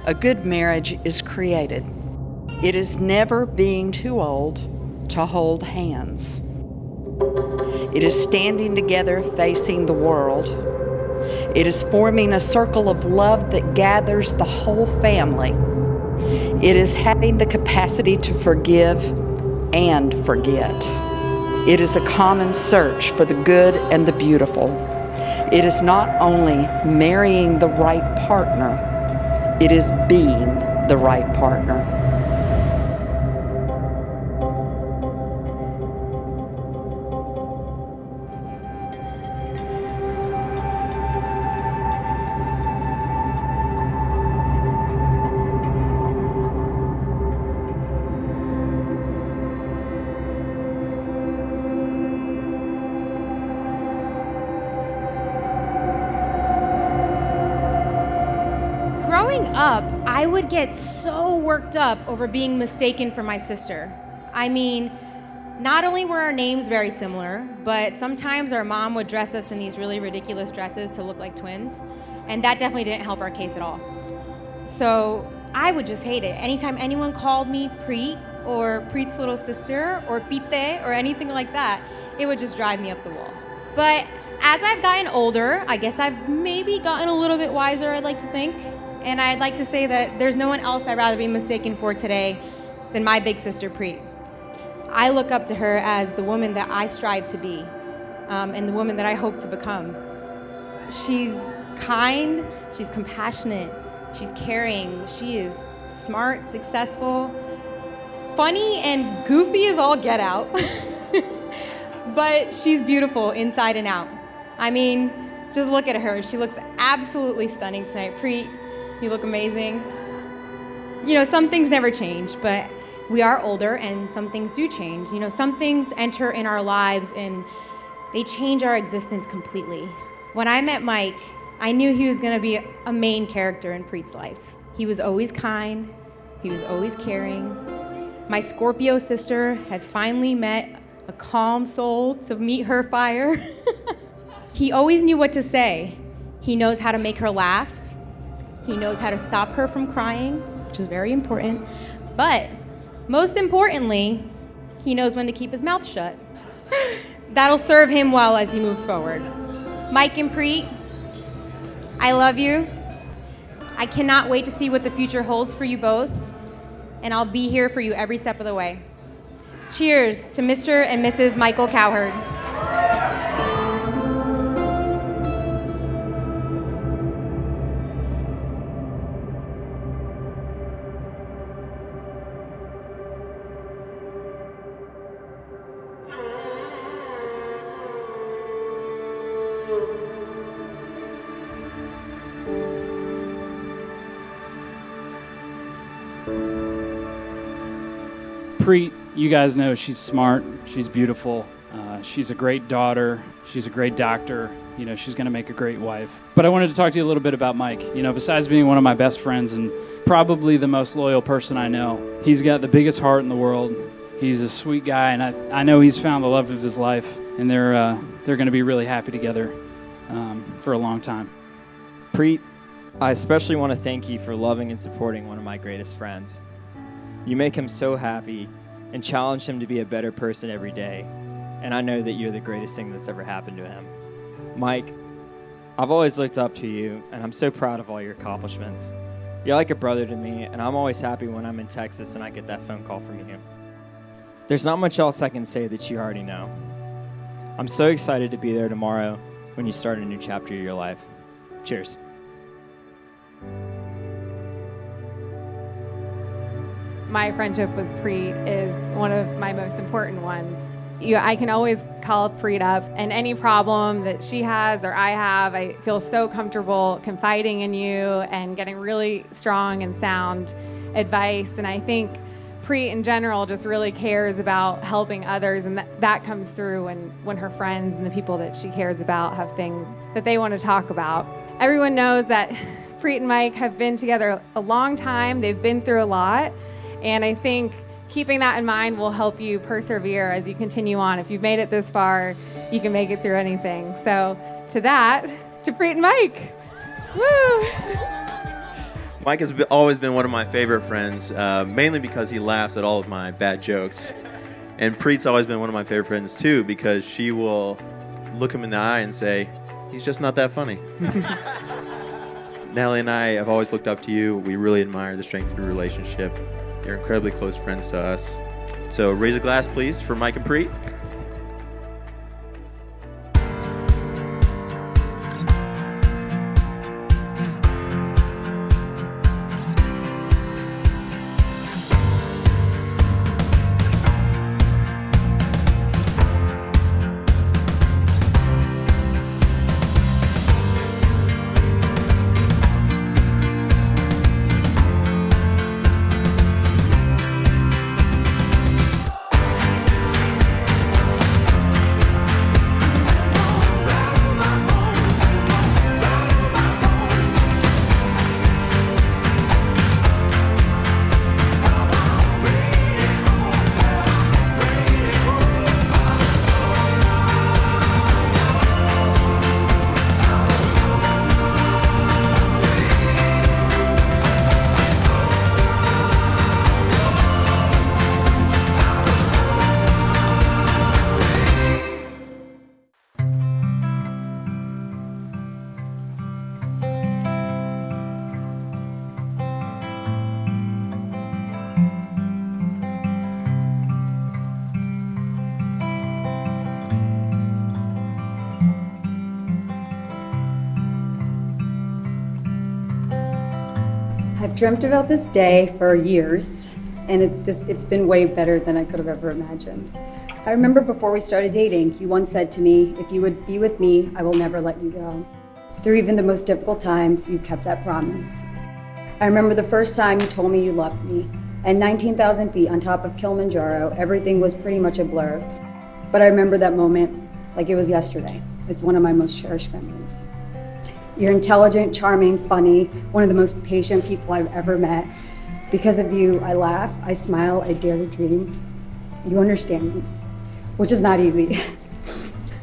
A good marriage is created. It is never being too old to hold hands. It is standing together facing the world. It is forming a circle of love that gathers the whole family. It is having the capacity to forgive and forget. It is a common search for the good and the beautiful. It is not only marrying the right partner, it is being the right partner. Growing up, I would get so worked up over being mistaken for my sister. I mean, not only were our names very similar, but sometimes our mom would dress us in these really ridiculous dresses to look like twins, and that definitely didn't help our case at all. So I would just hate it. Anytime anyone called me Preet or Preet's little sister or Pite or anything like that, it would just drive me up the wall. But as I've gotten older, I guess I've maybe gotten a little bit wiser, I'd like to think. And I'd like to say that there's no one else I'd rather be mistaken for today than my big sister, Preet. I look up to her as the woman that I strive to be, and the woman that I hope to become. She's kind, she's compassionate, she's caring, she is smart, successful, funny, and goofy as all get out. But she's beautiful inside and out. I mean, just look at her. She looks absolutely stunning tonight. Preet, you look amazing. You know, some things never change, but we are older and some things do change. You know, some things enter in our lives and they change our existence completely. When I met Mike, I knew he was gonna be a main character in Preet's life. He was always kind, he was always caring. My Scorpio sister had finally met a calm soul to meet her fire. He always knew what to say. He knows how to make her laugh. He knows how to stop her from crying, which is very important. But most importantly, he knows when to keep his mouth shut. That'll serve him well as he moves forward. Mike and Preet, I love you. I cannot wait to see what the future holds for you both, and I'll be here for you every step of the way. Cheers to Mr. and Mrs. Michael Cowherd. Preet, you guys know she's smart, she's beautiful, she's a great daughter, she's a great doctor, you know, she's gonna make a great wife. But I wanted to talk to you a little bit about Mike. You know, besides being one of my best friends and probably the most loyal person I know, he's got the biggest heart in the world. He's a sweet guy, and I know he's found the love of his life, and they're gonna be really happy together for a long time. Preet, I especially want to thank you for loving and supporting one of my greatest friends. You make him so happy and challenge him to be a better person every day, and I know that you're the greatest thing that's ever happened to him. Mike, I've always looked up to you, and I'm so proud of all your accomplishments. You're like a brother to me, and I'm always happy when I'm in Texas and I get that phone call from you. There's not much else I can say that you already know. I'm so excited to be there tomorrow when you start a new chapter of your life. Cheers. My friendship with Preet is one of my most important ones. I can always call Preet up, and any problem that she has or I have, I feel so comfortable confiding in you and getting really strong and sound advice. And I think Preet in general just really cares about helping others, and that comes through when her friends and the people that she cares about have things that they want to talk about. Everyone knows that Preet and Mike have been together a long time. They've been through a lot. And I think keeping that in mind will help you persevere as you continue on. If you've made it this far, you can make it through anything. So to Preet and Mike. Woo! Mike has always been one of my favorite friends, mainly because he laughs at all of my bad jokes. And Preet's always been one of my favorite friends too, because she will look him in the eye and say, he's just not that funny. Natalie and I have always looked up to you. We really admire the strength of your relationship. You're incredibly close friends to us. So raise a glass, please, for Mike and Preet. I've dreamt about this day for years, and it's been way better than I could have ever imagined. I remember before we started dating, you once said to me, if you would be with me, I will never let you go. Through even the most difficult times, you've kept that promise. I remember the first time you told me you loved me, and 19,000 feet on top of Kilimanjaro, everything was pretty much a blur. But I remember that moment like it was yesterday. It's one of my most cherished memories. You're intelligent, charming, funny, one of the most patient people I've ever met. Because of you, I laugh, I smile, I dare to dream. You understand me, which is not easy.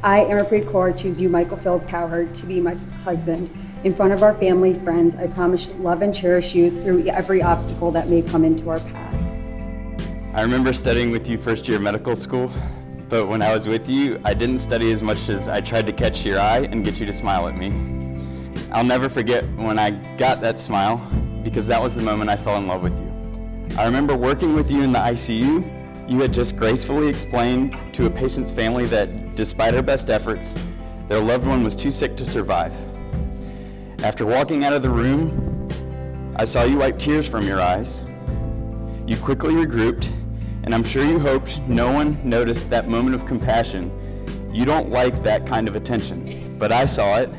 I, Amarpreet, choose you, Michael Philip Cowherd, to be my husband. In front of our family, friends, I promise to love and cherish you through every obstacle that may come into our path. I remember studying with you first year of medical school, but when I was with you, I didn't study as much as I tried to catch your eye and get you to smile at me. I'll never forget when I got that smile, because that was the moment I fell in love with you. I remember working with you in the ICU. You had just gracefully explained to a patient's family that despite her best efforts, their loved one was too sick to survive. After walking out of the room, I saw you wipe tears from your eyes. You quickly regrouped, and I'm sure you hoped no one noticed that moment of compassion. You don't like that kind of attention, but I saw it,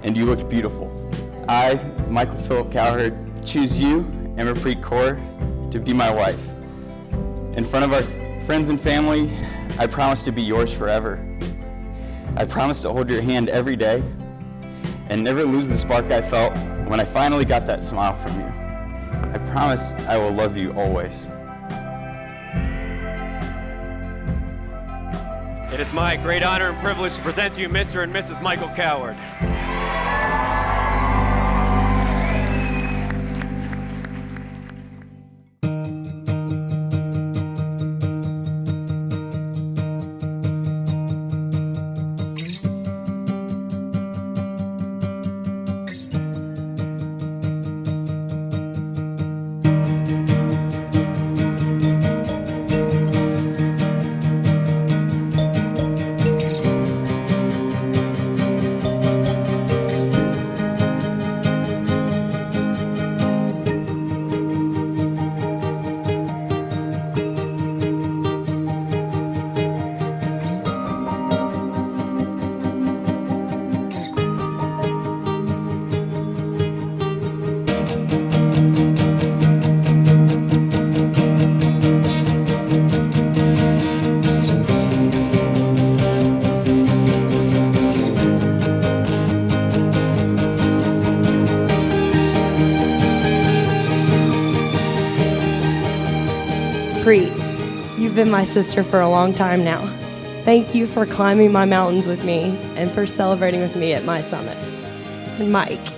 and you looked beautiful. I, Michael Philip Cowherd, choose you, Amarpreet Kaur, to be my wife. In front of our friends and family, I promise to be yours forever. I promise to hold your hand every day and never lose the spark I felt when I finally got that smile from you. I promise I will love you always. It is my great honor and privilege to present to you Mr. and Mrs. Michael Cowherd. Preet, you've been my sister for a long time now. Thank you for climbing my mountains with me and for celebrating with me at my summits. And Mike,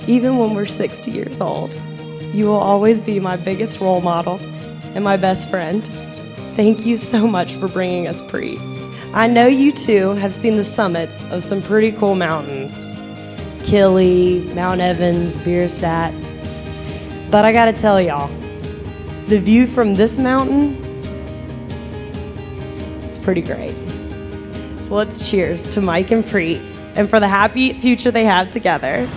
even when we're 60 years old, You will always be my biggest role model and my best friend. Thank you so much for bringing us Preet. I know you two have seen the summits of some pretty cool mountains. Killy, Mount Evans, Bierstadt. But I gotta tell y'all, the view from this mountain, it's pretty great. So let's cheers to Mike and Preet and for the happy future they have together.